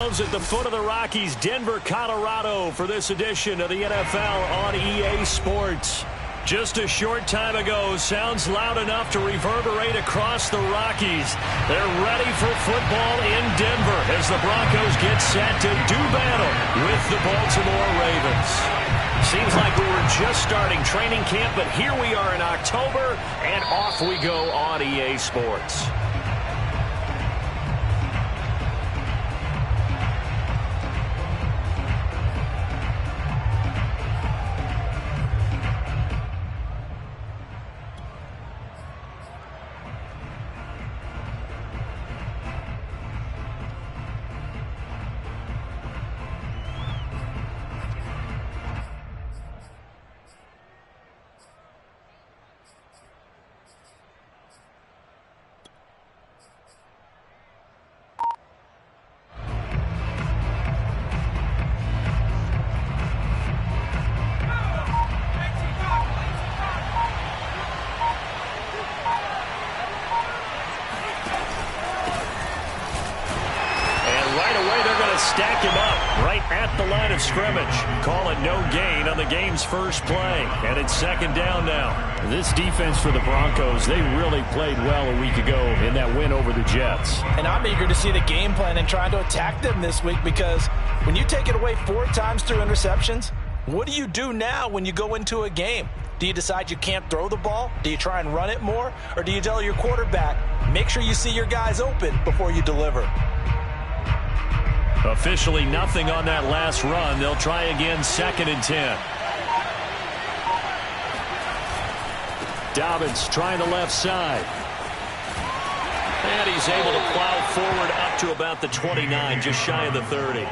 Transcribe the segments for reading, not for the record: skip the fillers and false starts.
At the foot of the Rockies, Denver, Colorado, for this edition of the NFL on EA Sports. Just a short time ago, sounds loud enough to reverberate across the Rockies. They're ready for football in Denver as the Broncos get set to do battle with the Baltimore Ravens. Seems like we were just starting training camp, but here we are in October, and off we go on EA Sports. Stack him up right at the line of scrimmage. Call it no gain on the game's first play. And it's second down now. This defense for the Broncos, they really played well a week ago in that win over the Jets. And I'm eager to see the game plan and trying to attack them this week, because when you take it away 4 times through interceptions, what do you do now when you go into a game? Do you decide you can't throw the ball? Do you try and run it more? Or do you tell your quarterback, make sure you see your guys open before you deliver? Officially nothing on that last run. They'll try again, 2nd and 10. Dobbins trying the left side. And he's able to plow forward up to about the 29, just shy of the 30.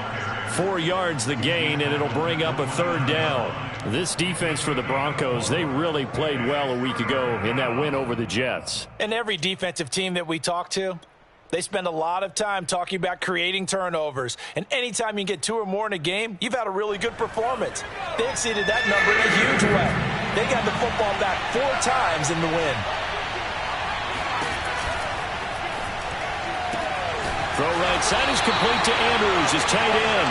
4 yards the gain, and it'll bring up a 3rd down. This defense for the Broncos, they really played well a week ago in that win over the Jets. And every defensive team that we talk to, they spend a lot of time talking about creating turnovers. And anytime you get 2 or more in a game, you've had a really good performance. They exceeded that number in a huge way. They got the football back 4 times in the win. Throw right side is complete to Andrews, his tight end.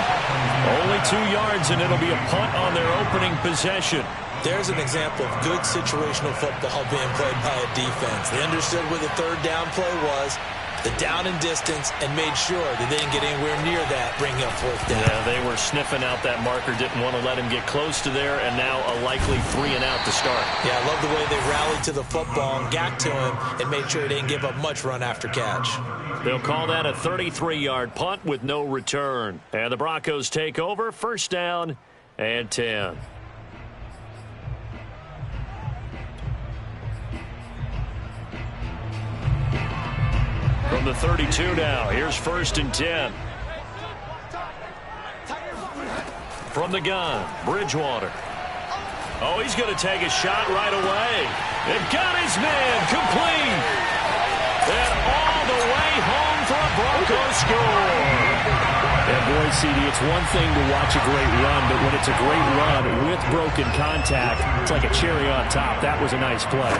Only 2 yards, and it'll be a punt on their opening possession. There's an example of good situational football being played by a defense. They understood where the 3rd down play was, the down and distance, and made sure that they didn't get anywhere near that, bringing up 4th down. Yeah, they were sniffing out that marker, didn't want to let him get close to there, and now a likely 3 and out to start. Yeah, I love the way they rallied to the football and got to him and made sure they didn't give up much run after catch. They'll call that a 33-yard punt with no return. And the Broncos take over, 1st down and 10. From the 32 now, here's 1st and 10. From the gun, Bridgewater. Oh, he's going to take a shot right away. They've got his man complete. And all the way home for a Broncos score. And boy, CD, it's one thing to watch a great run, but when it's a great run with broken contact, it's like a cherry on top. That was a nice play.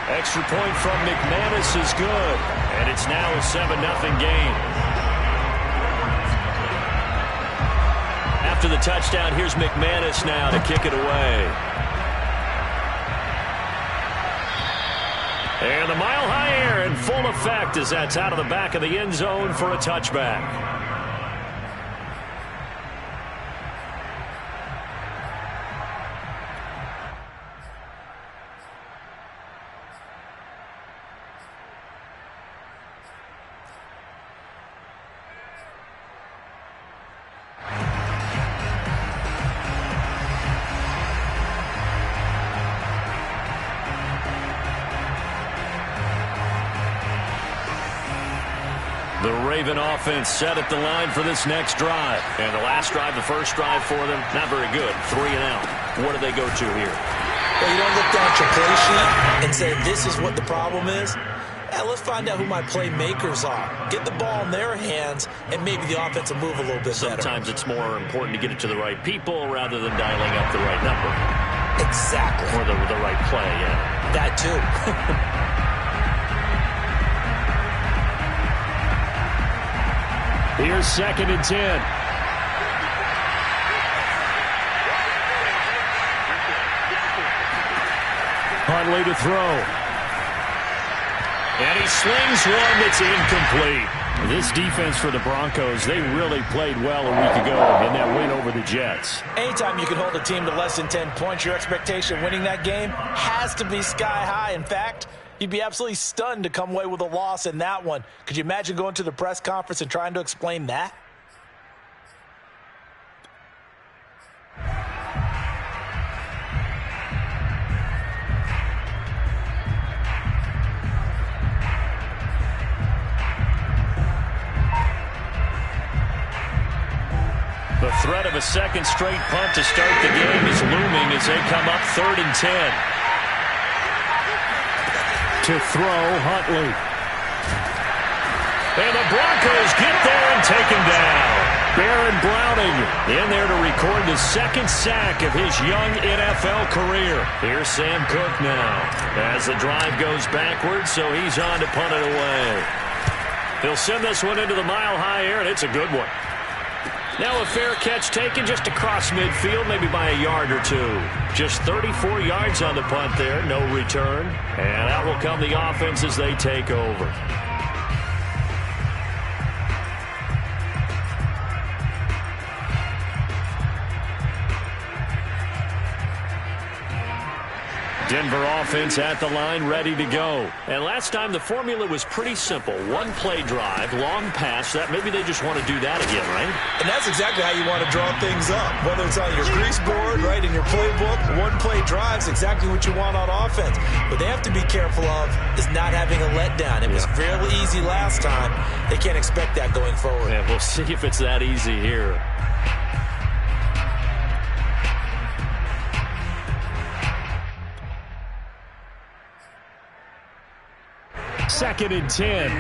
Extra point from McManus is good, and it's now a 7-0 game. After the touchdown, here's McManus now to kick it away. And the mile high air in full effect as that's out of the back of the end zone for a touchback. The Raven offense set at the line for this next drive. And the last drive, the first drive for them, not very good. 3 and out. What do they go to here? Well, you don't look down at your play sheet and say, this is what the problem is. Let's find out who my playmakers are. Get the ball in their hands, and maybe the offense will move a little bit better. Sometimes it's more important to get it to the right people rather than dialing up the right number. Exactly. Or the right play, yeah. That too. Here's 2nd and 10. Huntley to throw. And he slings one that's incomplete. This defense for the Broncos, they really played well a week ago in that win over the Jets. Anytime you can hold a team to less than 10 points, your expectation winning that game has to be sky high. In fact, you'd be absolutely stunned to come away with a loss in that one. Could you imagine going to the press conference and trying to explain that? The threat of a second straight punt to start the game is looming as they come up 3rd and 10. To throw, Huntley. And the Broncos get there and take him down. Baron Browning in there to record the 2nd sack of his young NFL career. Here's Sam Cook now as the drive goes backwards, so he's on to punt it away. He'll send this one into the mile-high air, and it's a good one. Now a fair catch taken just across midfield, maybe by a yard or two. Just 34 yards on the punt there, no return. And out will come the offense as they take over. Denver offense at the line, ready to go. And last time the formula was pretty simple. One play drive, long pass. That maybe they just want to do that again, right? And that's exactly how you want to draw things up. Whether it's on your grease board, right, in your playbook, one play drive's exactly what you want on offense. What they have to be careful of is not having a letdown. It was fairly easy last time. They can't expect that going forward. Yeah, we'll see if it's that easy here. Second and 10.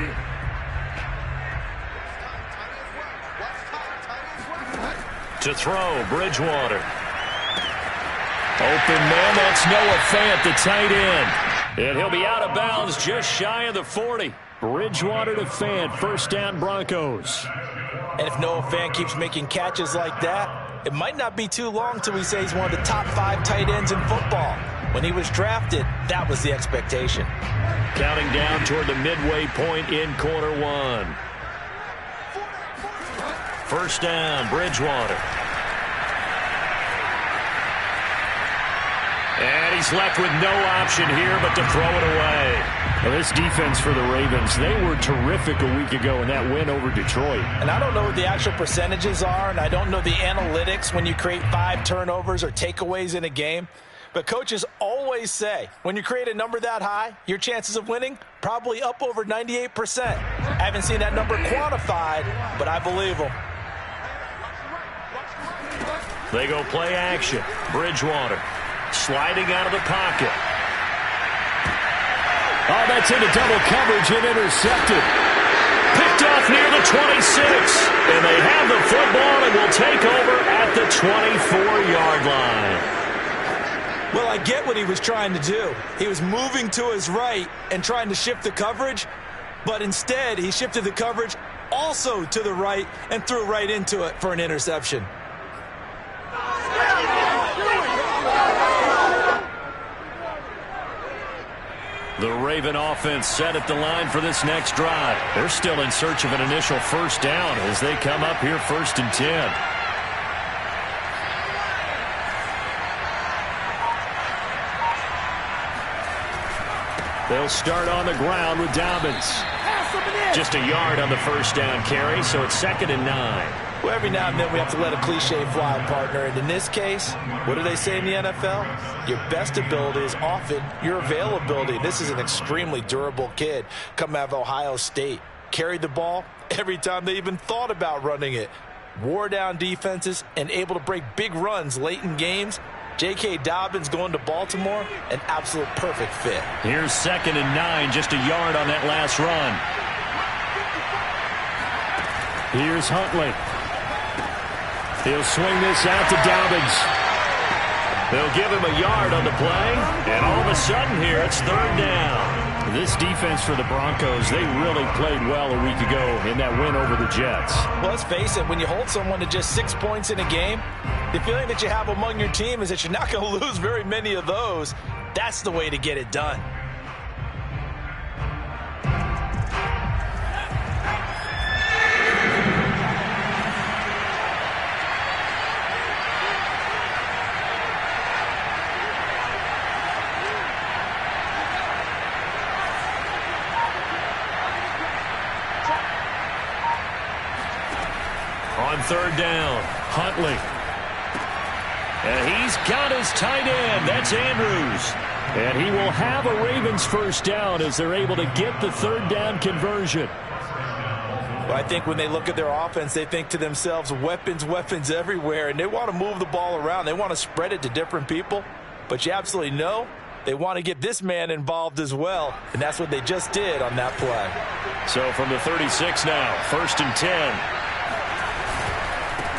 To throw, Bridgewater. Open man, that's Noah Fant, the tight end. And he'll be out of bounds just shy of the 40. Bridgewater to Fant, 1st down Broncos. And if Noah Fant keeps making catches like that, it might not be too long till we say he's one of the top 5 tight ends in football. When he was drafted, that was the expectation. Counting down toward the midway point in quarter 1. 1st down, Bridgewater. And he's left with no option here but to throw it away. Well, this defense for the Ravens, they were terrific a week ago in that win over Detroit. And I don't know what the actual percentages are, and I don't know the analytics when you create 5 turnovers or takeaways in a game. But coaches always say, when you create a number that high, your chances of winning probably up over 98%. I haven't seen that number quantified, but I believe them. They go play action. Bridgewater sliding out of the pocket. Oh, that's into double coverage and intercepted. Picked off near the 26. And they have the football and will take over at the 24-yard line. Well, I get what he was trying to do. He was moving to his right and trying to shift the coverage, but instead he shifted the coverage also to the right and threw right into it for an interception. The Raven offense set at the line for this next drive. They're still in search of an initial 1st down as they come up here 1st and 10. They'll start on the ground with Dobbins. Just a yard on the 1st down carry, so it's 2nd and 9. Well, every now and then we have to let a cliche fly, partner. And in this case, what do they say in the NFL? Your best ability is often your availability. This is an extremely durable kid coming out of Ohio State. Carried the ball every time they even thought about running it. Wore down defenses and able to break big runs late in games. J.K. Dobbins going to Baltimore, an absolute perfect fit. Here's 2nd and 9, just a yard on that last run. Here's Huntley. He'll swing this out to Dobbins. They'll give him a yard on the play, and all of a sudden here it's 3rd down. This defense for the Broncos, they really played well a week ago in that win over the Jets. Well, let's face it, when you hold someone to just 6 points in a game, the feeling that you have among your team is that you're not going to lose very many of those. That's the way to get it done. On third down, Huntley. And he's got his tight end. That's Andrews. And he will have a Ravens first down as they're able to get the third down conversion. Well, I think when they look at their offense, they think to themselves, weapons, weapons everywhere. And they want to move the ball around. They want to spread it to different people. But you absolutely know they want to get this man involved as well. And that's what they just did on that play. So from the 36 now, 1st and 10.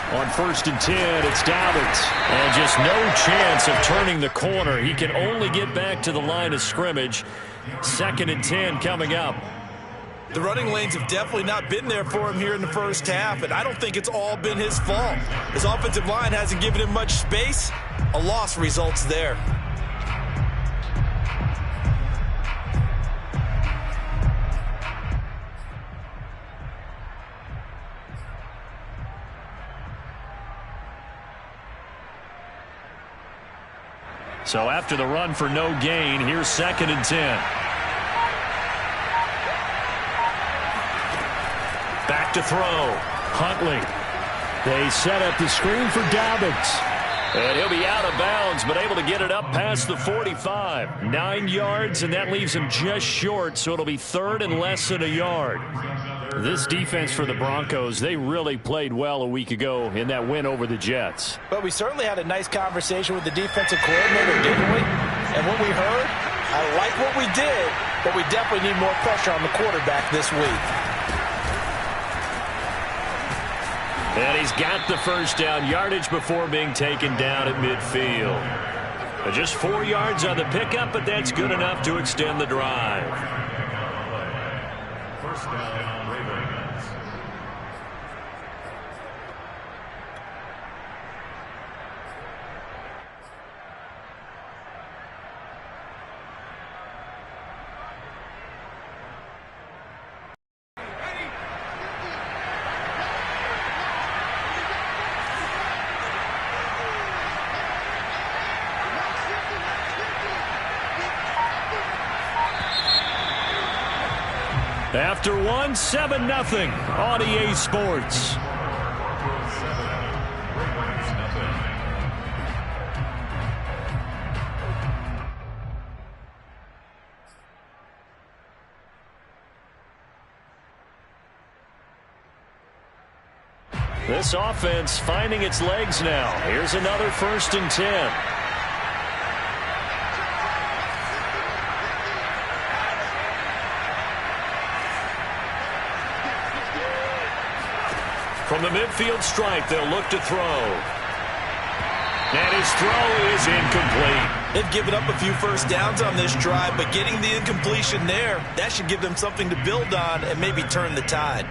On 1st and 10, it's Dobbins. And just no chance of turning the corner. He can only get back to the line of scrimmage. 2nd and 10 coming up. The running lanes have definitely not been there for him here in the first half, and I don't think it's all been his fault. His offensive line hasn't given him much space. A loss results there. So after the run for no gain, here's 2nd and 10. Back to throw. Huntley. They set up the screen for Dobbins. And he'll be out of bounds, but able to get it up past the 45. 9 yards, and that leaves him just short, so it'll be 3rd and less than a yard. This defense for the Broncos, they really played well a week ago in that win over the Jets. But we certainly had a nice conversation with the defensive coordinator, didn't we? And what we heard, I like what we did, but we definitely need more pressure on the quarterback this week. And he's got the first down, yardage before being taken down at midfield. Just 4 yards on the pickup, but that's good enough to extend the drive. First down, Ravens. After one, 7-0 on EA Sports. This offense finding its legs now. Here's another 1st and 10. From the midfield stripe, they'll look to throw. And his throw is incomplete. They've given up a few first downs on this drive, but getting the incompletion there, that should give them something to build on and maybe turn the tide.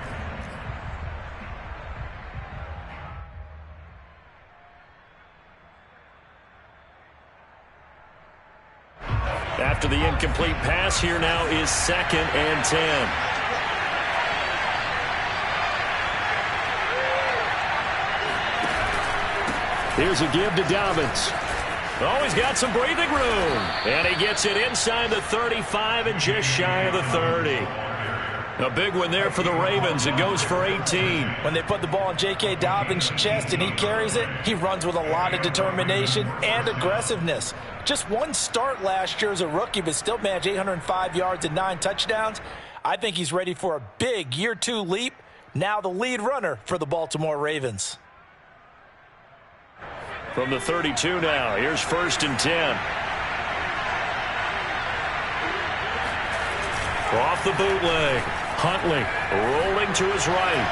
After the incomplete pass, here now is 2nd and 10. Here's a give to Dobbins. Oh, he's got some breathing room. And he gets it inside the 35 and just shy of the 30. A big one there for the Ravens. It goes for 18. When they put the ball in J.K. Dobbins' chest and he carries it, he runs with a lot of determination and aggressiveness. Just one start last year as a rookie, but still managed 805 yards and 9 touchdowns. I think he's ready for a big year 2 leap. Now the lead runner for the Baltimore Ravens. From the 32 now, here's 1st and 10. Off the bootleg, Huntley rolling to his right.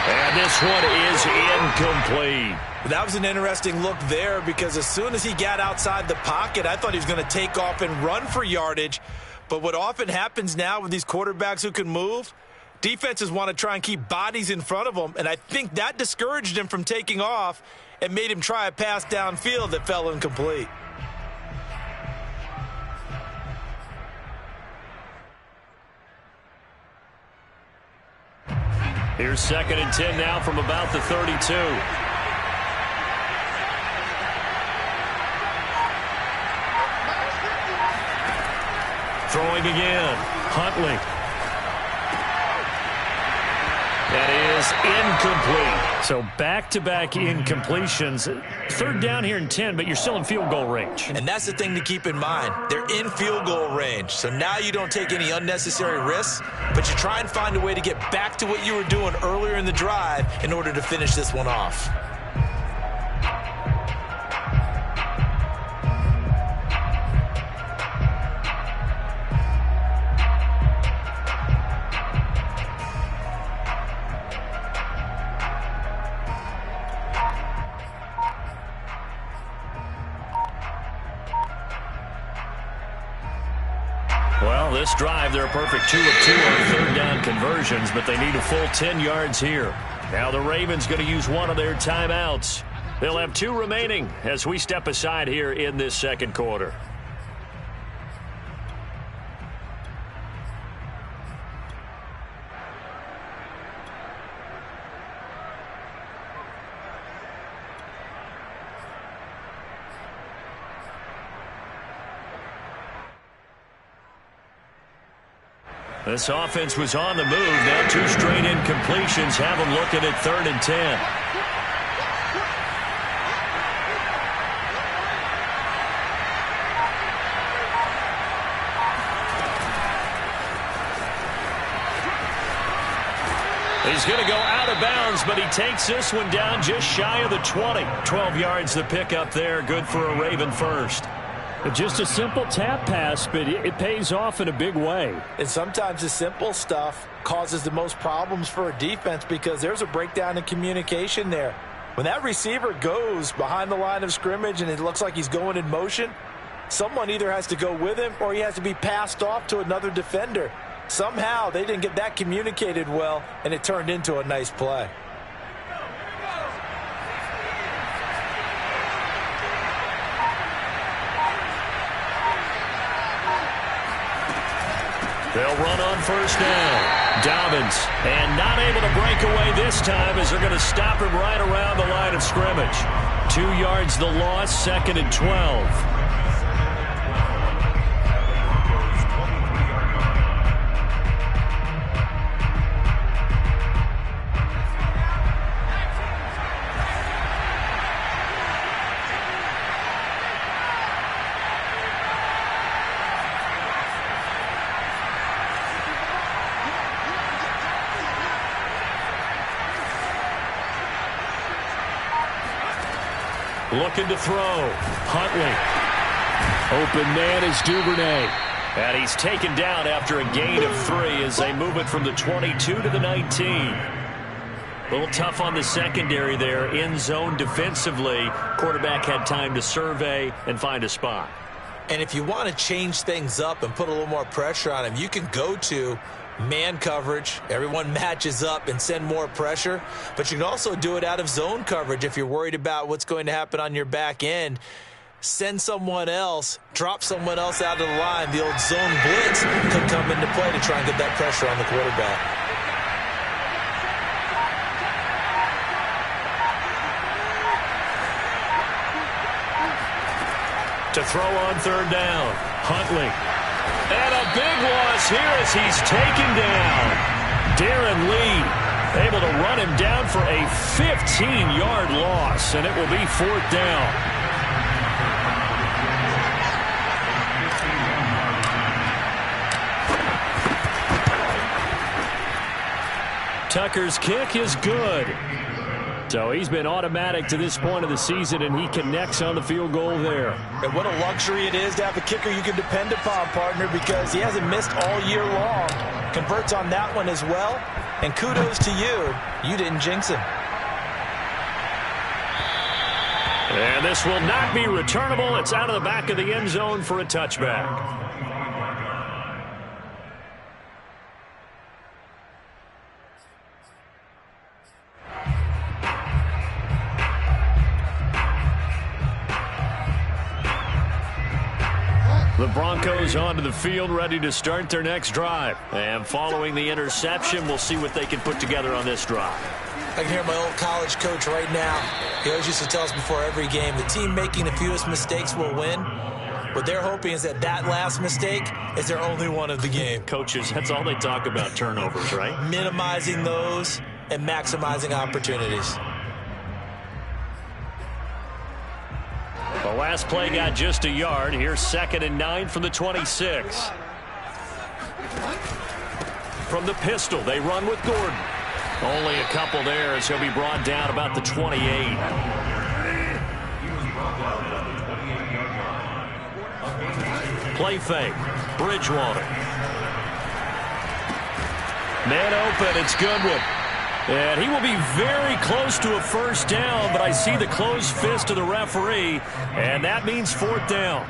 And this one is incomplete. That was an interesting look there because as soon as he got outside the pocket, I thought he was going to take off and run for yardage. But what often happens now with these quarterbacks who can move, defenses want to try and keep bodies in front of them, and I think that discouraged him from taking off and made him try a pass downfield that fell incomplete. Here's 2nd and 10 now from about the 32. Throwing again. Huntley. That is incomplete. So back-to-back incompletions. 3rd down here and 10, but you're still in field goal range. And that's the thing to keep in mind. They're in field goal range. So now you don't take any unnecessary risks, but you try and find a way to get back to what you were doing earlier in the drive in order to finish this one off. Well, this drive, they're a perfect 2 of 2 on 3rd down conversions, but they need a full 10 yards here. Now the Ravens going to use one of their timeouts. They'll have 2 remaining as we step aside here in this 2nd quarter. This offense was on the move. Now 2 straight incompletions have them looking at 3rd and 10. He's going to go out of bounds, but he takes this one down just shy of the 20. 12 yards the pickup there. Good for a Raven first. Just a simple tap pass, but it pays off in a big way. And sometimes the simple stuff causes the most problems for a defense because there's a breakdown in communication there. When that receiver goes behind the line of scrimmage and it looks like he's going in motion, someone either has to go with him or he has to be passed off to another defender. Somehow they didn't get that communicated well, and it turned into a nice play. They'll run on 1st down. Dobbins, and not able to break away this time as they're going to stop him right around the line of scrimmage. 2 yards the loss, 2nd and 12. Looking to throw. Huntley. Open man is Duvernay. And he's taken down after a gain of 3 as they move it from the 22 to the 19. A little tough on the secondary there. In zone defensively. Quarterback had time to survey and find a spot. And if you want to change things up and put a little more pressure on him, you can go to man coverage. Everyone matches up and send more pressure. But you can also do it out of zone coverage if you're worried about what's going to happen on your back end. Send someone else, drop someone else out of the line. The old zone blitz could come into play to try and get that pressure on the quarterback. To throw on 3rd down. Huntley. And a big loss here as he's taken down. Darren Lee able to run him down for a 15-yard loss, and it will be 4th down. Tucker's kick is good. So he's been automatic to this point of the season, and he connects on the field goal there. And what a luxury it is to have a kicker you can depend upon, partner, because he hasn't missed all year long. Converts on that one as well. And kudos to you. You didn't jinx him. And this will not be returnable. It's out of the back of the end zone for a touchback. The Broncos onto the field, ready to start their next drive. And following the interception, we'll see what they can put together on this drive. I can hear my old college coach right now. He always used to tell us before every game, the team making the fewest mistakes will win. What they're hoping is that last mistake is their only one of the game. Coaches, that's all they talk about, turnovers, right? Minimizing those and maximizing opportunities. The last play got just a yard. Here's 2nd and 9 from the 26. From the pistol, they run with Gordon. Only a couple there as he'll be brought down about the 28. Play fake. Bridgewater. Man open. It's Goodwin. And he will be very close to a first down, but I see the closed fist of the referee, and that means 4th down.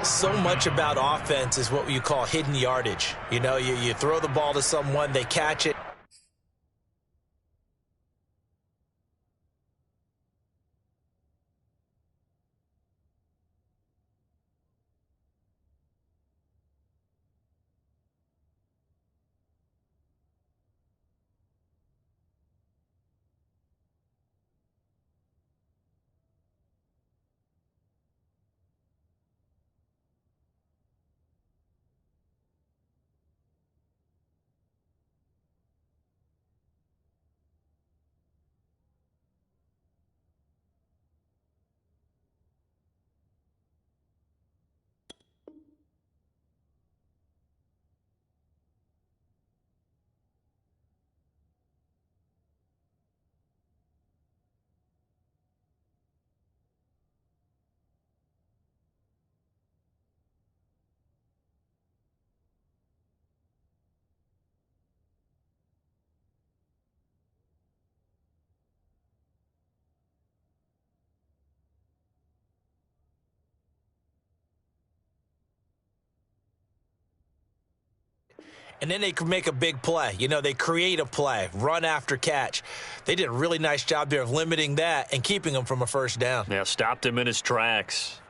So much about offense is what you call hidden yardage. You know, you throw the ball to someone, they catch it. And then they can make a big play. You know, they create a play, run after catch. They did a really nice job there of limiting that and keeping him from a first down. Yeah, stopped him in his tracks.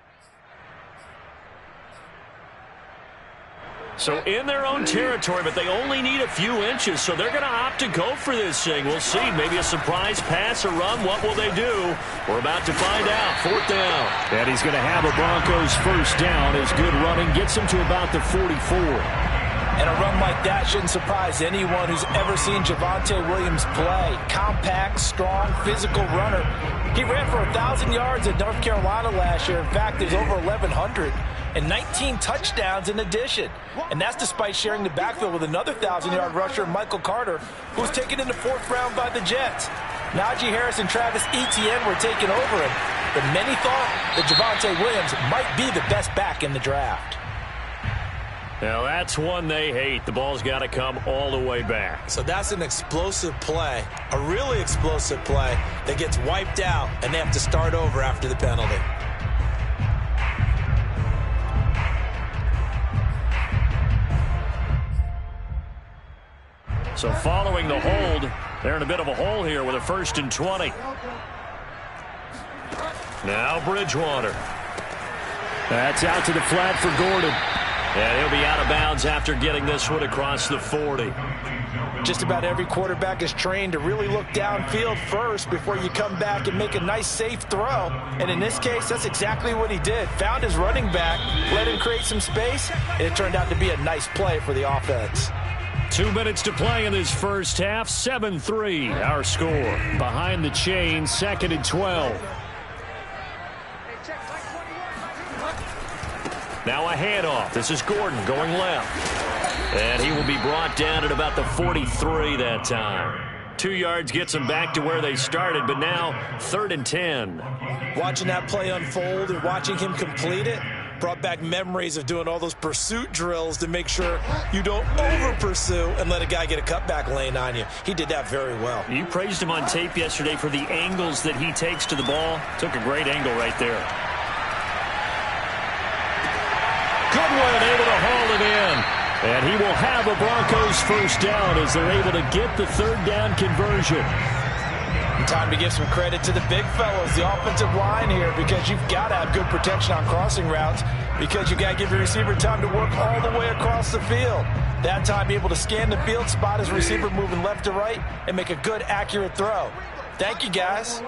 So in their own territory, but they only need a few inches, so they're going to opt to go for this thing. We'll see. Maybe a surprise pass or run. What will they do? We're about to find out. 4th down. And he's going to have a Broncos first down. His good running gets him to about the 44. And a run like that shouldn't surprise anyone who's ever seen Javonte Williams play. Compact, strong, physical runner. He ran for 1,000 yards at North Carolina last year. In fact, there's over 1,100 and 19 touchdowns in addition. And that's despite sharing the backfield with another 1,000-yard rusher, Michael Carter, who was taken in the 4th round by the Jets. Najee Harris and Travis Etienne were taking over him, but many thought that Javonte Williams might be the best back in the draft. Now, that's one they hate. The ball's got to come all the way back. So that's an explosive play, a really explosive play that gets wiped out, and they have to start over after the penalty. So following the hold, they're in a bit of a hole here with a 1st and 20. Now Bridgewater. That's out to the flat for Gordon. And he'll be out of bounds after getting this one across the 40. Just about every quarterback is trained to really look downfield first before you come back and make a nice, safe throw. And in this case, that's exactly what he did. Found his running back, let him create some space, and it turned out to be a nice play for the offense. 2 minutes to play in this first half. 7-3, our score. Behind the chain, 2nd and 12. Now a handoff. This is Gordon going left. And he will be brought down at about the 43 that time. 2 yards gets them back to where they started, but now 3rd and 10. Watching that play unfold and watching him complete it, Brought back memories of doing all those pursuit drills to make sure you don't over-pursue and let a guy get a cutback lane on you. He did that very well. You praised him on tape yesterday for the angles that he takes to the ball. Took a great angle right there. Goodwin able to haul it in. And he will have a Broncos first down as they're able to get the third down conversion. Time to give some credit to the big fellows, the offensive line here, because you've got to have good protection on crossing routes, because you've got to give your receiver time to work all the way across the field. That time, be able to scan the field, spot his receiver moving left to right, and make a good, accurate throw. Thank you, guys.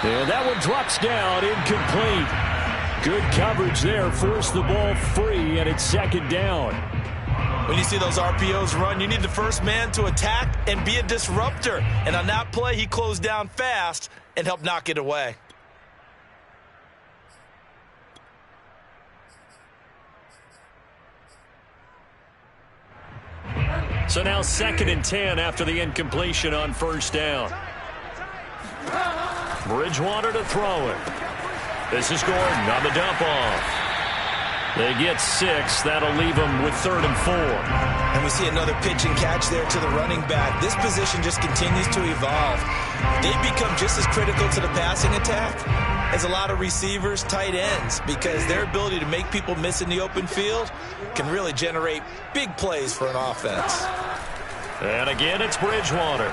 And that one drops down, incomplete. Good coverage there, forced the ball free, and it's second down. When you see those RPOs run, you need the first man to attack and be a disruptor. And on that play, he closed down fast and helped knock it away. So now 2nd and 10 after the incompletion on first down. Bridgewater to throw it. This is Gordon on the dump off. They get 6. That'll leave them with 3rd and 4. And we see another pitch and catch there to the running back. This position just continues to evolve. They become just as critical to the passing attack as a lot of receivers, tight ends, because their ability to make people miss in the open field can really generate big plays for an offense. And again, it's Bridgewater.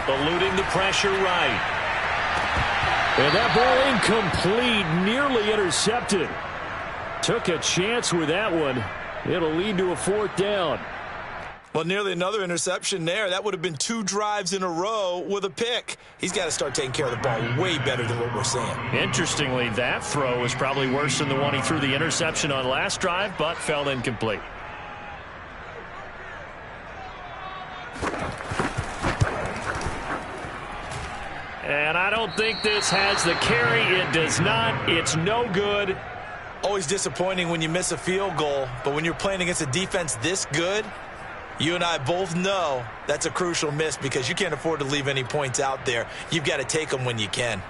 Eluding the pressure right. And that ball incomplete, nearly intercepted. Took a chance with that one. It'll lead to a 4th down. Well, nearly another interception there. That would have been 2 drives in a row with a pick. He's got to start taking care of the ball way better than what we're seeing. Interestingly, that throw was probably worse than the one he threw the interception on last drive, but fell incomplete. And I don't think this has the carry. It does not. It's no good. Always disappointing when you miss a field goal, but when you're playing against a defense this good, you and I both know that's a crucial miss because you can't afford to leave any points out there. You've got to take them when you can.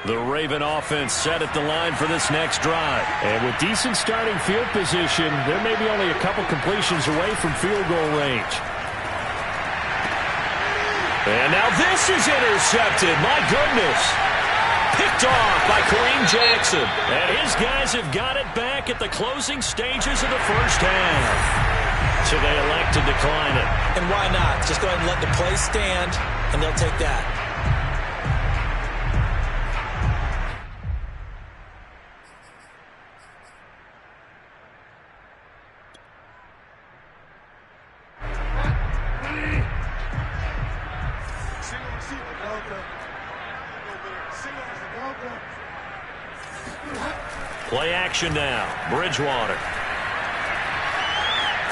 The Raven offense set at the line for this next drive. And with decent starting field position, there may be only a couple completions away from field goal range. And now this is intercepted. My goodness. Picked off by Kareem Jackson. And his guys have got it back at the closing stages of the first half. So they elect to decline it. And why not? Just go ahead and let the play stand, and they'll take that. Play action now. Bridgewater.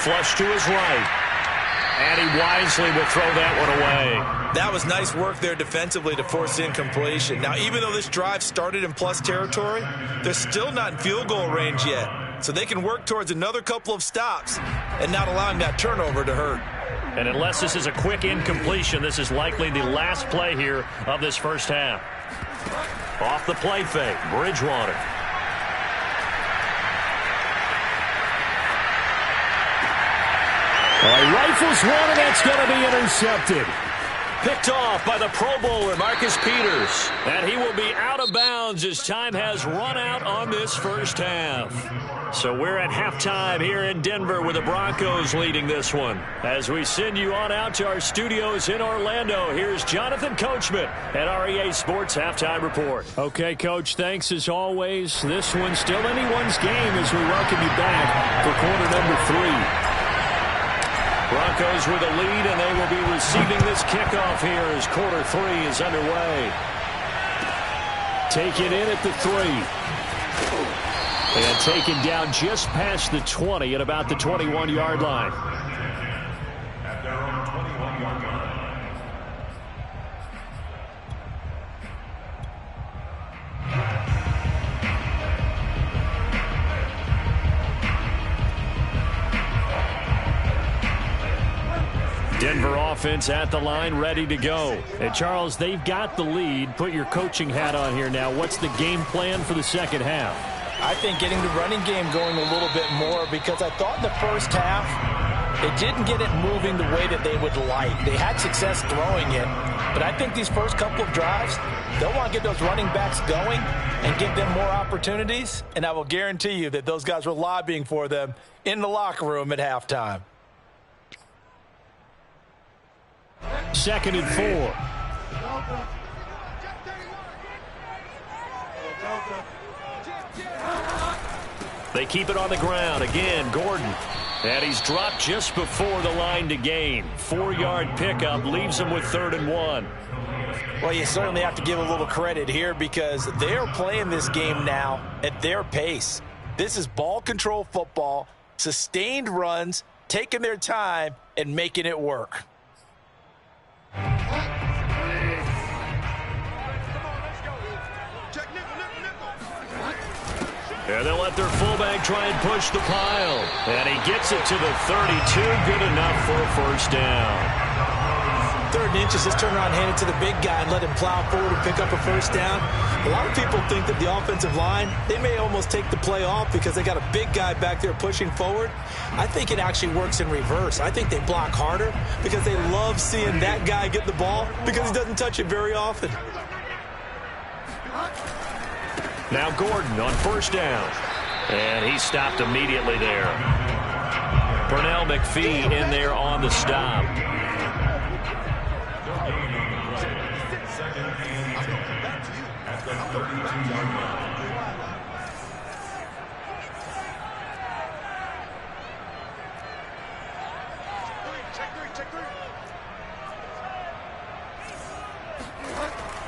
Flush to his right. And he wisely will throw that one away. That was nice work there defensively to force incompletion. Now, even though this drive started in plus territory, they're still not in field goal range yet. So they can work towards another couple of stops and not allowing that turnover to hurt. And unless this is a quick incompletion, this is likely the last play here of this first half. Off the play fake, Bridgewater. Rifles one, and that's going to be intercepted. Picked off by the Pro Bowler, Marcus Peters. And he will be out of bounds as time has run out on this first half. So we're at halftime here in Denver with the Broncos leading this one. As we send you on out to our studios in Orlando, here's Jonathan Coachman at REA Sports Halftime Report. Okay, Coach, thanks as always. This one's still anyone's game as we welcome you back for quarter number 3. Broncos with a lead, and they will be receiving this kickoff here as quarter 3 is underway. Taken in at the 3. And taken down just past the 20 at about the 21-yard line. Denver offense at the line, ready to go. And Charles, they've got the lead. Put your coaching hat on here now. What's the game plan for the second half? I think getting the running game going a little bit more, because I thought in the first half they didn't get it moving the way that they would like. They had success throwing it, but I think these first couple of drives, they'll want to get those running backs going and give them more opportunities, and I will guarantee you that those guys were lobbying for them in the locker room at halftime. 2nd and 4. They keep it on the ground. Again, Gordon. And he's dropped just before the line to gain. 4-yard pickup leaves him with 3rd and 1. Well, you certainly have to give a little credit here because they're playing this game now at their pace. This is ball control football, sustained runs, taking their time, and making it work. And they'll let their fullback try and push the pile. And he gets it to the 32. Good enough for a first down. 3rd and inches, just turn around and hand it to the big guy and let him plow forward and pick up a first down. A lot of people think that the offensive line, they may almost take the play off because they got a big guy back there pushing forward. I think it actually works in reverse. I think they block harder because they love seeing that guy get the ball because he doesn't touch it very often. Now Gordon on first down. And he stopped immediately there. Pernell McPhee in there on the stop.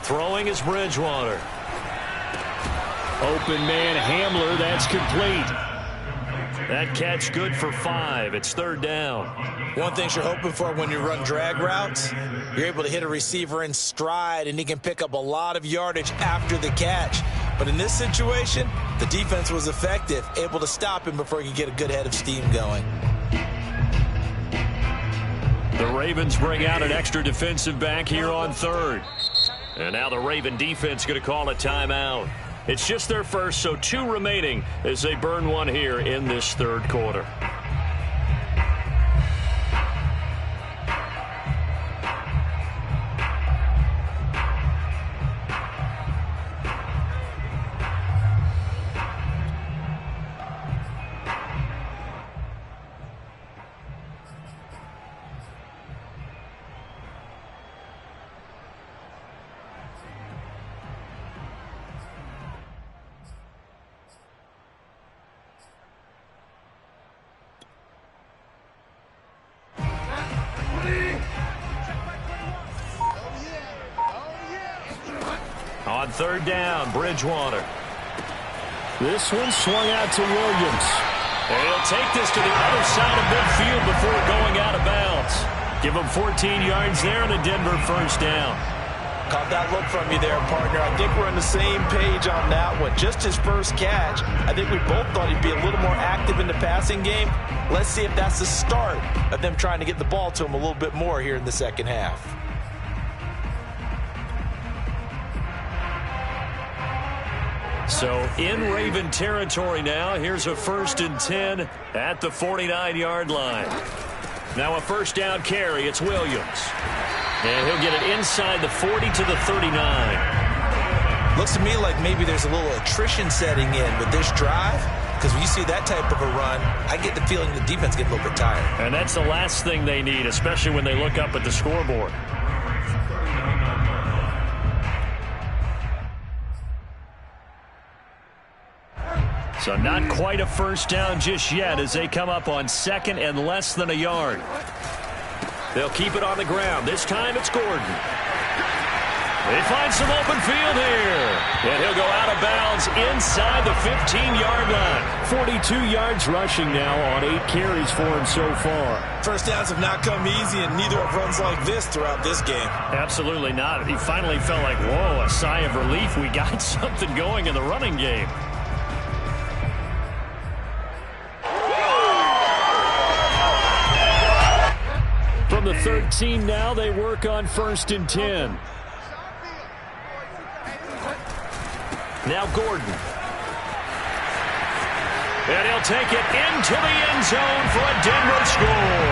Throwing is Bridgewater. Open man Hamler, that's complete. That catch good for 5. It's 3rd down. One thing you're hoping for when you run drag routes, you're able to hit a receiver in stride and he can pick up a lot of yardage after the catch. But in this situation, the defense was effective, able to stop him before he could get a good head of steam going. The Ravens bring out an extra defensive back here on 3rd. And now the Raven defense going to call a timeout. It's just their first, so 2 remaining as they burn one here in this 3rd quarter. On 3rd down, Bridgewater. This one swung out to Williams. And he'll take this to the other side of midfield before going out of bounds. Give him 14 yards there and a Denver first down. Caught that look from you there, partner. I think we're on the same page on that one. Just his first catch. I think we both thought he'd be a little more active in the passing game. Let's see if that's the start of them trying to get the ball to him a little bit more here in the second half. So in Raven territory now. Here's a 1st and 10 at the 49-yard line. Now a first down carry. It's Williams. And he'll get it inside the 40 to the 39. Looks to me like maybe there's a little attrition setting in with this drive. Because when you see that type of a run, I get the feeling the defense gets a little bit tired. And that's the last thing they need, especially when they look up at the scoreboard. So not quite a first down just yet as they come up on 2nd and less than a yard. They'll keep it on the ground. This time it's Gordon. They find some open field here. And he'll go out of bounds inside the 15-yard line. 42 yards rushing now on 8 carries for him so far. First downs have not come easy, and neither have runs like this throughout this game. Absolutely not. He finally felt like, whoa, a sigh of relief. We got something going in the running game. From From the 13 now, they work on 1st and 10. Now Gordon. And he'll take it into the end zone for a Denver score.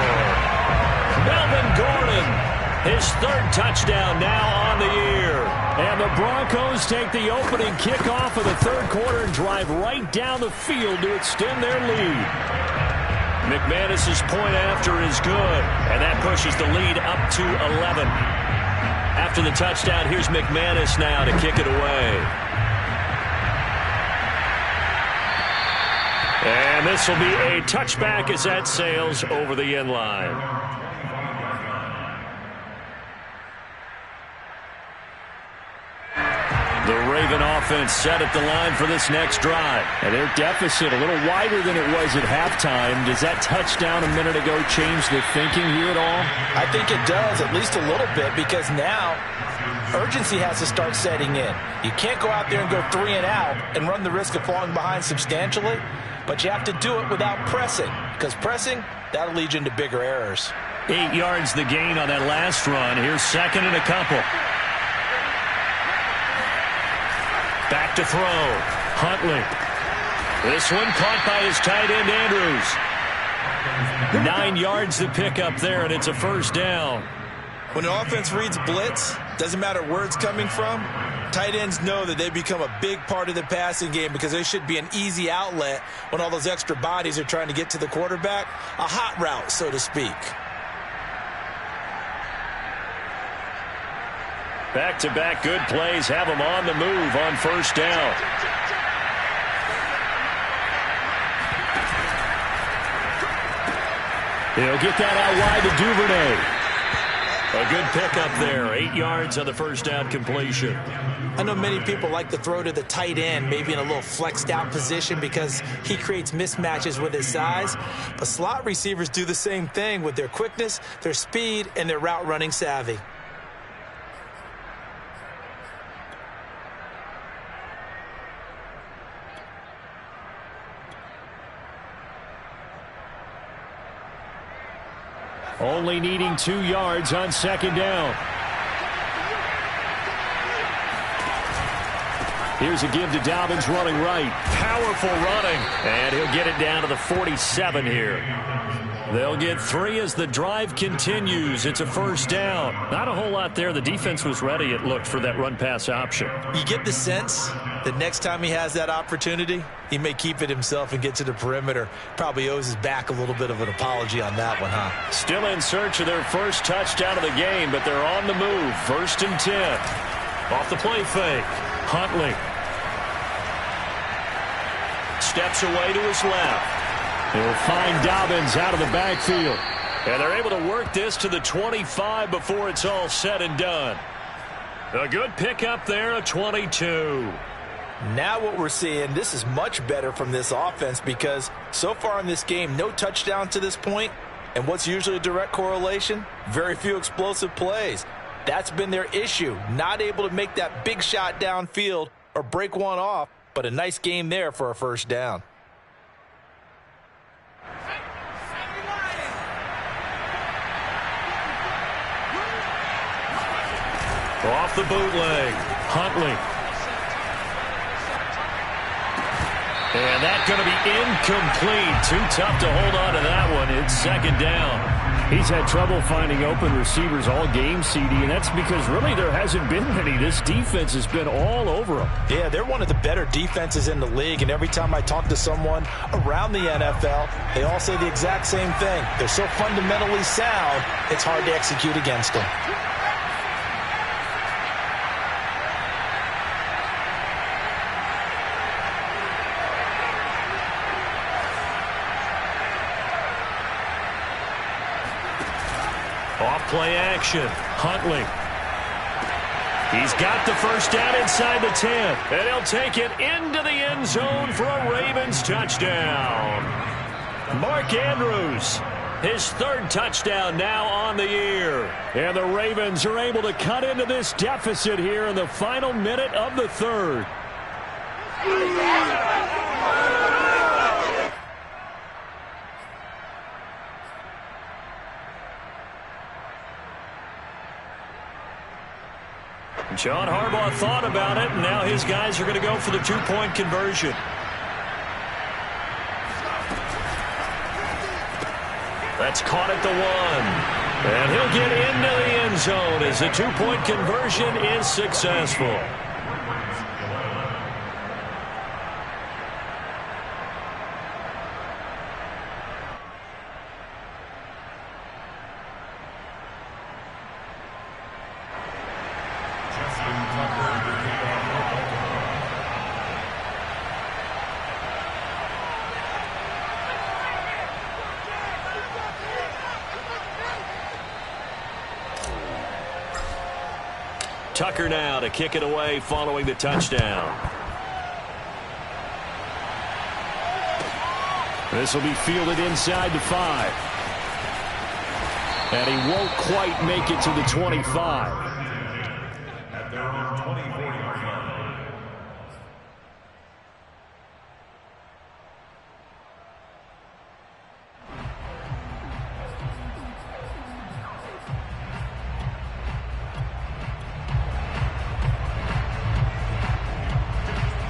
Melvin Gordon, his 3rd touchdown now on the year. And the Broncos take the opening kickoff of the 3rd quarter and drive right down the field to extend their lead. McManus's point after is good, and that pushes the lead up to 11. After the touchdown, here's McManus now to kick it away. And this will be a touchback as that sails over the end line. The Raven offense set at the line for this next drive. And their deficit a little wider than it was at halftime. Does that touchdown a minute ago change the thinking here at all? I think it does, at least a little bit, because now urgency has to start setting in. You can't go out there and go 3 and out and run the risk of falling behind substantially, but you have to do it without pressing, because pressing, that'll lead you into bigger errors. 8 yards the gain on that last run. Here's 2nd and a couple. Back to throw. Huntley. This one caught by his tight end, Andrews. 9 yards to pick up there, and it's a 1st down. When an offense reads blitz, doesn't matter where it's coming from, tight ends know that they become a big part of the passing game because they should be an easy outlet when all those extra bodies are trying to get to the quarterback. A hot route, so to speak. Back-to-back good plays have them on the move on 1st down. He'll get that out wide to Duvernay. A good pickup there. 8 yards on the 1st down completion. I know many people like to throw to the tight end, maybe in a little flexed out position because he creates mismatches with his size. But slot receivers do the same thing with their quickness, their speed, and their route running savvy. Only needing 2 yards on 2nd down. Here's a give to Dobbins running right. Powerful running. And he'll get it down to the 47 here. They'll get 3 as the drive continues. It's a 1st down. Not a whole lot there. The defense was ready, it looked, for that run-pass option. You get the sense that next time he has that opportunity, he may keep it himself and get to the perimeter. Probably owes his back a little bit of an apology on that one, huh? Still in search of their 1st touchdown of the game, but they're on the move. 1st and 10. Off the play fake. Huntley. Steps away to his left. He'll find Dobbins out of the backfield. And they're able to work this to the 25 before it's all said and done. A good pickup there, a 22. Now what we're seeing, this is much better from this offense because so far in this game, no touchdown to this point. And what's usually a direct correlation? Very few explosive plays. That's been their issue. Not able to make that big shot downfield or break one off, but a nice game there for a 1st down. Off the bootleg, Huntley. And that's going to be incomplete. Too tough to hold on to that one. It's 2nd down. He's had trouble finding open receivers all game, CD, and that's because really there hasn't been many. This defense has been all over them. Yeah, they're one of the better defenses in the league, and every time I talk to someone around the NFL, they all say the exact same thing. They're so fundamentally sound, it's hard to execute against them. Off play action. Huntley. He's got the 1st down inside the 10. And he'll take it into the end zone for a Ravens touchdown. Mark Andrews, his 3rd touchdown now on the year. And the Ravens are able to cut into this deficit here in the final minute of the 3rd. John Harbaugh thought about it, and now his guys are going to go for the two-point conversion. That's caught at the 1. And he'll get into the end zone as the two-point conversion is successful. Tucker now to kick it away following the touchdown. This will be fielded inside the 5. And he won't quite make it to the 25. At their own 24-yard line.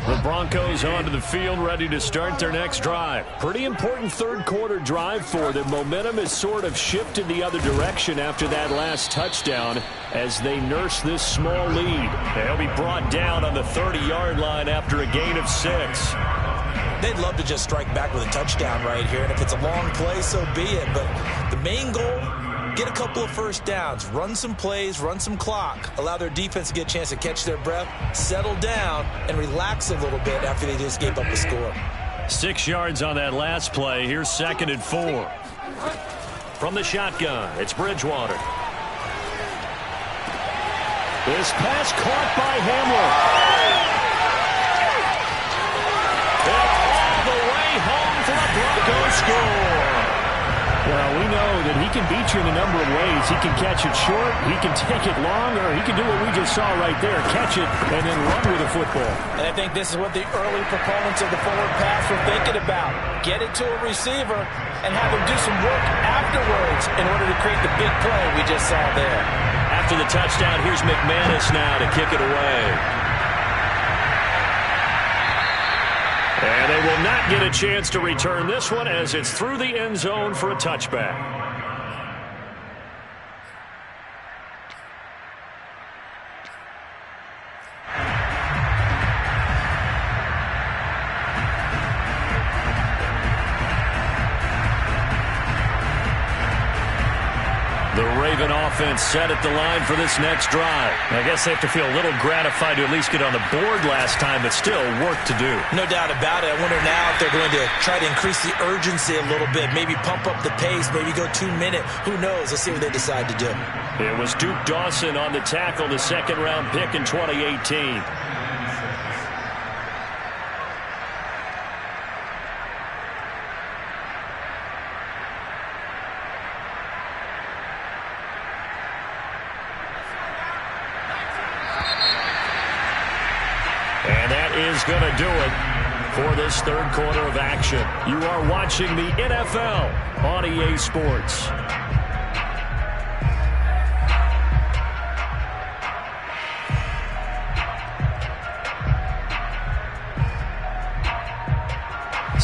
The Broncos onto the field, ready to start their next drive. Pretty important third-quarter drive for them. Momentum has sort of shifted the other direction after that last touchdown as they nurse this small lead. They'll be brought down on the 30-yard line after a gain of 6. They'd love to just strike back with a touchdown right here, and if it's a long play, so be it. But the main goal, get a couple of first downs, run some plays, run some clock, allow their defense to get a chance to catch their breath, settle down, and relax a little bit after they just gave up a score. 6 yards on that last play. Here's 2nd and 4. From the shotgun, it's Bridgewater. This pass caught by Hamler. And all the way home for the Broncos score. Well, we know that he can beat you in a number of ways. He can catch it short, he can take it long, or he can do what we just saw right there, catch it and then run with the football. And I think this is what the early proponents of the forward pass were thinking about. Get it to a receiver and have him do some work afterwards in order to create the big play we just saw there. After the touchdown, here's McManus now to kick it away. And they will not get a chance to return this one as it's through the end zone for a touchback. The Raven offense set at the line for this next drive. I guess they have to feel a little gratified to at least get on the board last time, but still work to do. No doubt about it. I wonder now if they're going to try to increase the urgency a little bit, maybe pump up the pace, maybe go 2-minute. Who knows? Let's see what they decide to do. It was Duke Dawson on the tackle, the second-round pick in 2018. And that is going to do it for this third quarter of action. You are watching the NFL on EA Sports.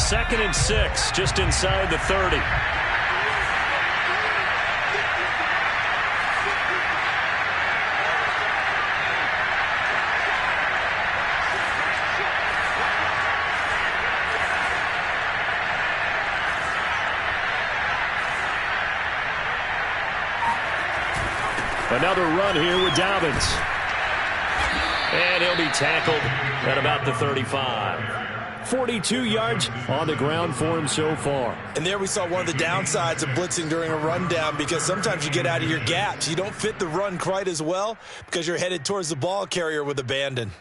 Second and 6, just inside the 30. Another run here with Dobbins. And he'll be tackled at about the 35. 42 yards on the ground for him so far. And there we saw one of the downsides of blitzing during a rundown, because sometimes you get out of your gaps. You don't fit the run quite as well because you're headed towards the ball carrier with abandon.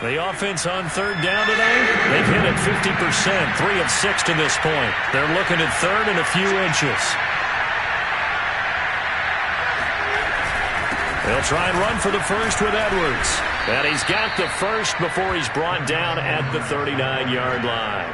The offense on third down today, they've hit it 50%, 3 of 6 to this point. They're looking at third and a few inches. They'll try and run for the first with Edwards. And he's got the first before he's brought down at the 39-yard line.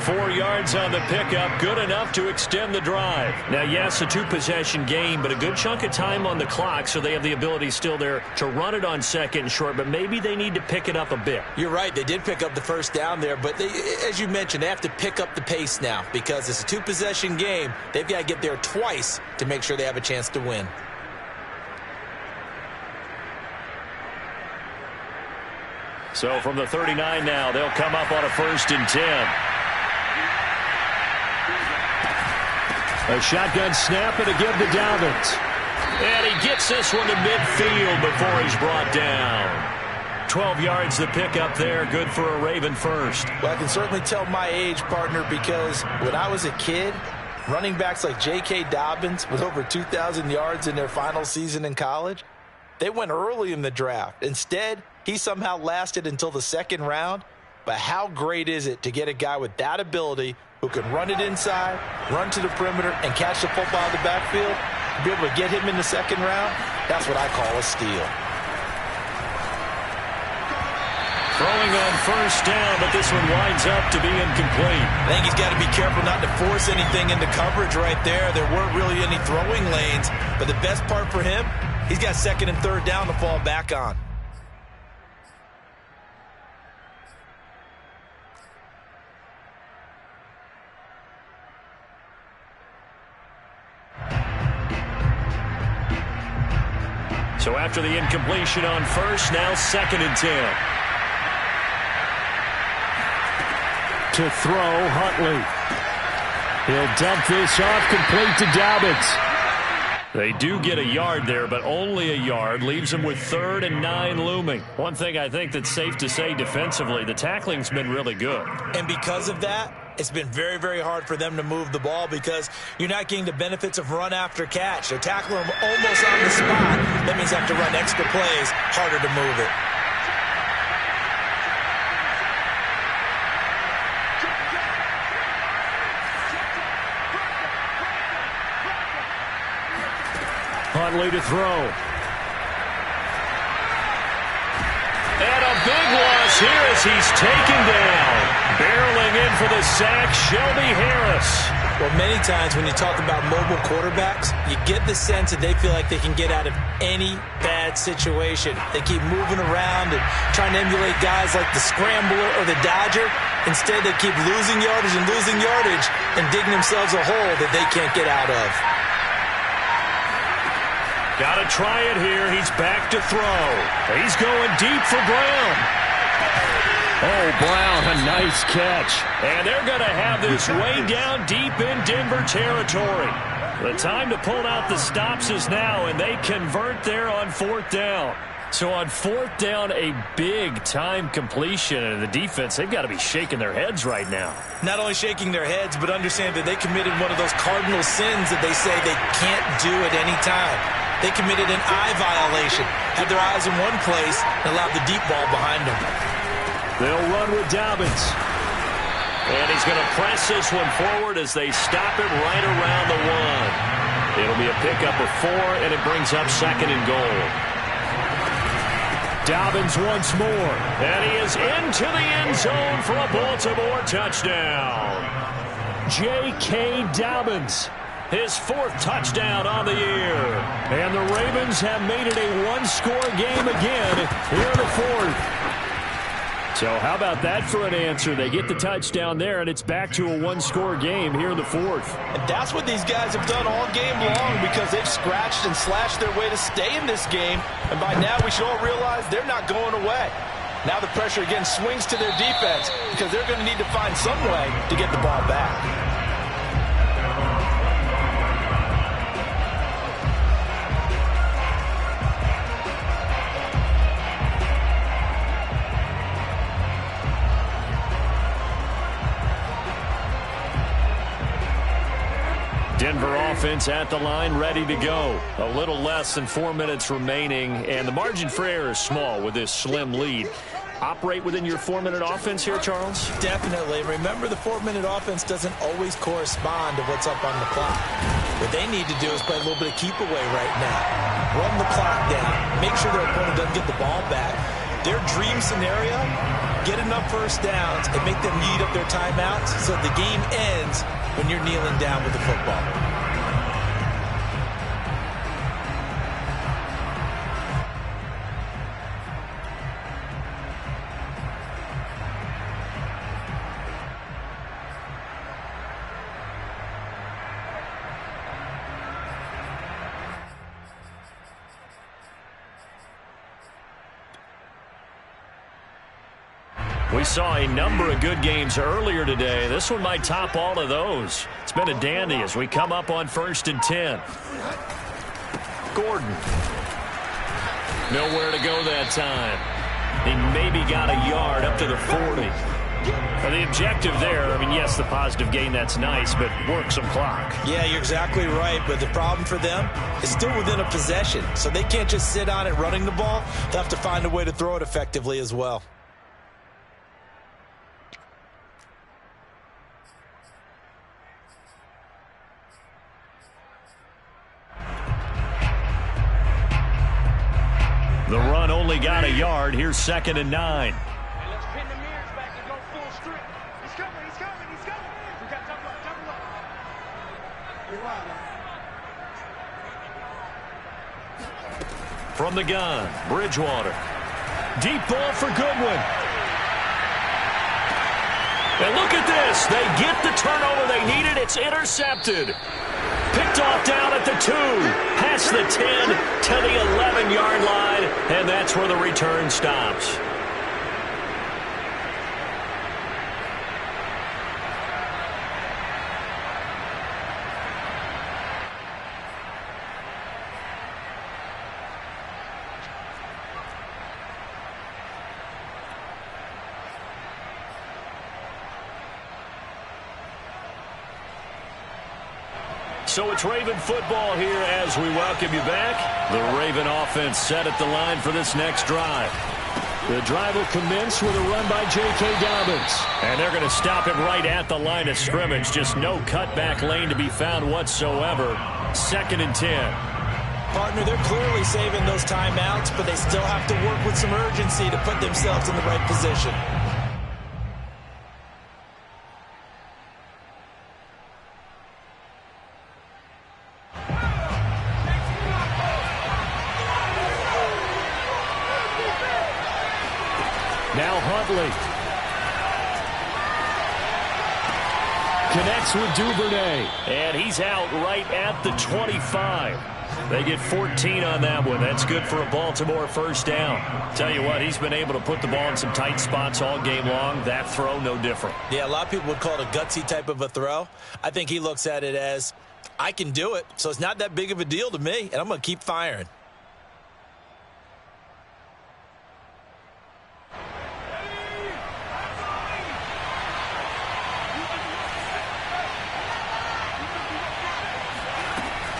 4 yards on the pickup, good enough to extend the drive. Now, yes, a 2-possession game, but a good chunk of time on the clock, so they have the ability still there to run it on second and short, but maybe they need to pick it up a bit. You're right. They did pick up the first down there, but as you mentioned, they have to pick up the pace now because it's a 2-possession game. They've got to get there twice to make sure they have a chance to win. So from the 39 now, they'll come up on a 1st and 10. A shotgun snap and a give to Dobbins. And he gets this one to midfield before he's brought down. 12 yards the pickup there, good for a Raven first. Well, I can certainly tell my age, partner, because when I was a kid, running backs like J.K. Dobbins with over 2,000 yards in their final season in college, they went early in the draft. Instead, he somehow lasted until the 2nd round. But how great is it to get a guy with that ability who can run it inside, run to the perimeter, and catch the football in the backfield? To be able to get him in the 2nd round, that's what I call a steal. Throwing on 1st down, but this one winds up to be incomplete. I think he's got to be careful not to force anything into coverage right there. There weren't really any throwing lanes, but the best part for him, he's got 2nd and 3rd down to fall back on. So after the incompletion on 1st, now 2nd and 10. To throw, Huntley. He'll dump this off, complete to Dobbins. They do get a yard there, but only a yard. Leaves them with 3rd and 9 looming. One thing I think that's safe to say defensively, the tackling's been really good. And because of that, it's been very, very hard for them to move the ball because you're not getting the benefits of run after catch. They're tackling them almost on the spot. That means they have to run extra plays, harder to move it. Huntley to throw. And a big loss here as he's taken down. Barreling in for the sack, Shelby Harris. Well, many times when you talk about mobile quarterbacks, you get the sense that they feel like they can get out of any bad situation. They keep moving around and trying to emulate guys like the Scrambler or the Dodger. Instead, they keep losing yardage and digging themselves a hole that they can't get out of. Got to try it here. He's back to throw. He's going deep for Brown. Oh, Brown, a nice catch. And they're going to have this way down deep in Denver territory. The time to pull out the stops is now, and they convert there on 4th down. So on 4th down, a big-time completion. And the defense, they've got to be shaking their heads right now. Not only shaking their heads, but understand that they committed one of those cardinal sins that they say they can't do at any time. They committed an eye violation, had their eyes in one place, and allowed the deep ball behind them. They'll run with Dobbins. And he's going to press this one forward as they stop it right around the 1. It'll be a pickup of 4, and it brings up 2nd and goal. Dobbins once more. And he is into the end zone for a Baltimore touchdown. J.K. Dobbins. His 4th touchdown on the year. And the Ravens have made it a one-score game again here in the 4th. So how about that for an answer? They get the touchdown there, and it's back to a one-score game here in the 4th. And that's what these guys have done all game long because they've scratched and slashed their way to stay in this game. And by now we should all realize they're not going away. Now the pressure again swings to their defense because they're going to need to find some way to get the ball back. Denver offense at the line, ready to go. A little less than 4 minutes remaining, and the margin for error is small with this slim lead. Operate within your 4-minute offense here, Charles? Definitely. Remember, the 4-minute offense doesn't always correspond to what's up on the clock. What they need to do is play a little bit of keep away right now. Run the clock down. Make sure their opponent doesn't get the ball back. Their dream scenario get enough first downs and make them eat up their timeouts so the game ends when you're kneeling down with the football. We saw a number of good games earlier today. This one might top all of those. It's been a dandy as we come up on 1st and 10. Gordon. Nowhere to go that time. He maybe got a yard up to the 40. Now the objective there, I mean, yes, the positive gain, that's nice, but work some clock. Yeah, you're exactly right, but the problem for them is still within a possession, so they can't just sit on it running the ball. They'll have to find a way to throw it effectively as well. The run only got a yard. Here's 2nd and 9. Hey, let's pin the mirrors back and go full strip. He's coming, he's coming, he's coming. We got to double up, double up. From the gun, Bridgewater. Deep ball for Goodwin. And look at this. They get the turnover they needed. It's intercepted. Picked off down at the 2. Past the 10 to the 11-yard line. And that's where the return stops. So it's Raven football here as we welcome you back. The Raven offense set at the line for this next drive. The drive will commence with a run by J.K. Dobbins. And they're going to stop him right at the line of scrimmage. Just no cutback lane to be found whatsoever. 2nd and 10. Partner, they're clearly saving those timeouts, but they still have to work with some urgency to put themselves in the right position. Now Huntley. Connects with Duvernay. And he's out right at the 25. They get 14 on that one. That's good for a Baltimore first down. Tell you what, he's been able to put the ball in some tight spots all game long. That throw, no different. Yeah, a lot of people would call it a gutsy type of a throw. I think he looks at it as, I can do it, so it's not that big of a deal to me, and I'm going to keep firing.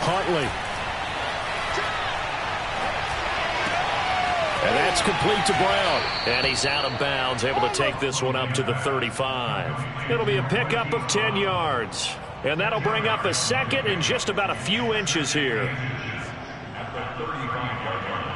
Huntley. And that's complete to Brown. And he's out of bounds, able to take this one up to the 35. It'll be a pickup of 10 yards. And that'll bring up a 2nd and just about a few inches here. At the 35-yard line.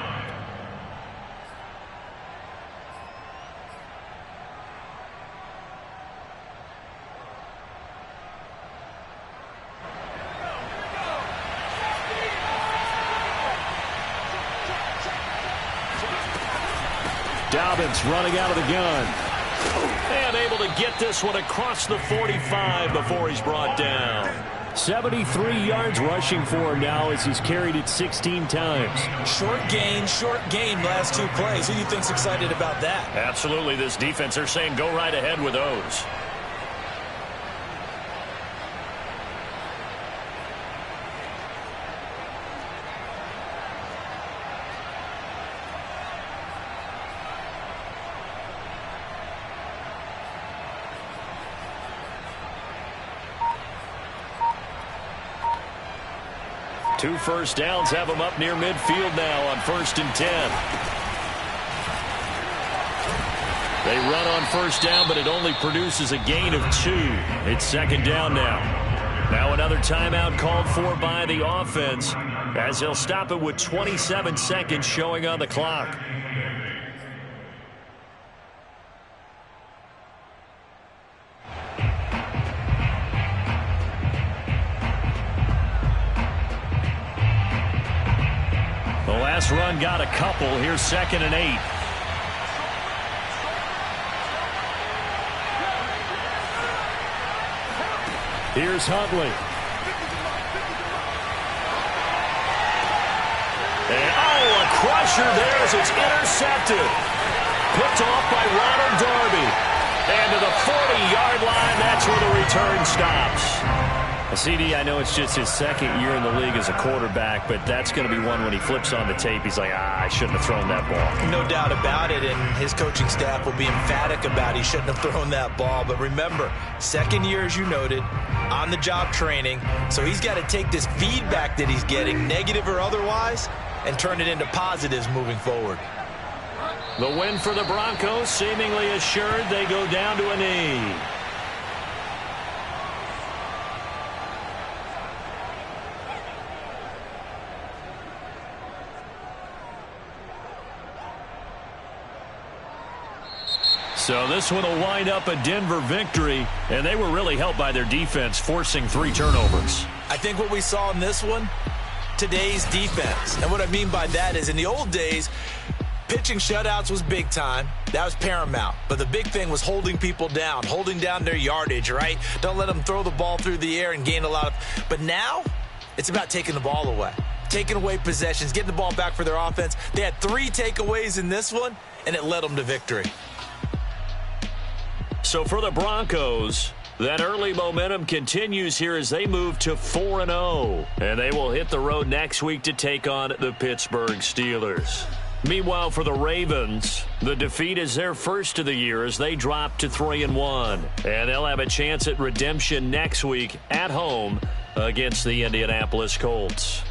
Dobbins running out of the gun. And able to get this one across the 45 before he's brought down. 73 yards rushing for him now as he's carried it 16 times. Short gain, last 2 plays. Who do you think's excited about that? Absolutely, this defense, they're saying go right ahead with those. Two first downs have them up near midfield now on 1st and 10. They run on first down, but it only produces a gain of 2. It's 2nd down now. Now another timeout called for by the offense as they'll stop it with 27 seconds showing on the clock. This run got a couple. Here's 2nd and 8. Here's Huntley. And, a crusher there as it's intercepted. Picked off by Ronald Darby. And to the 40-yard line, that's where the return stops. CD, I know it's just his 2nd year in the league as a quarterback, but that's going to be one when he flips on the tape, he's like, I shouldn't have thrown that ball. No doubt about it, and his coaching staff will be emphatic about he shouldn't have thrown that ball. But remember, 2nd year, as you noted, on-the-job training, so he's got to take this feedback that he's getting, negative or otherwise, and turn it into positives moving forward. The win for the Broncos, seemingly assured. They go down to a knee. So this one will wind up a Denver victory, and they were really helped by their defense, forcing 3 turnovers. I think what we saw in this one, today's defense. And what I mean by that is in the old days, pitching shutouts was big time. That was paramount. But the big thing was holding people down, holding down their yardage, right? Don't let them throw the ball through the air and gain a lot of... But now, it's about taking the ball away. Taking away possessions, getting the ball back for their offense. They had 3 takeaways in this one, and it led them to victory. So for the Broncos, that early momentum continues here as they move to 4-0. And they will hit the road next week to take on the Pittsburgh Steelers. Meanwhile, for the Ravens, the defeat is their first of the year as they drop to 3-1. And they'll have a chance at redemption next week at home against the Indianapolis Colts.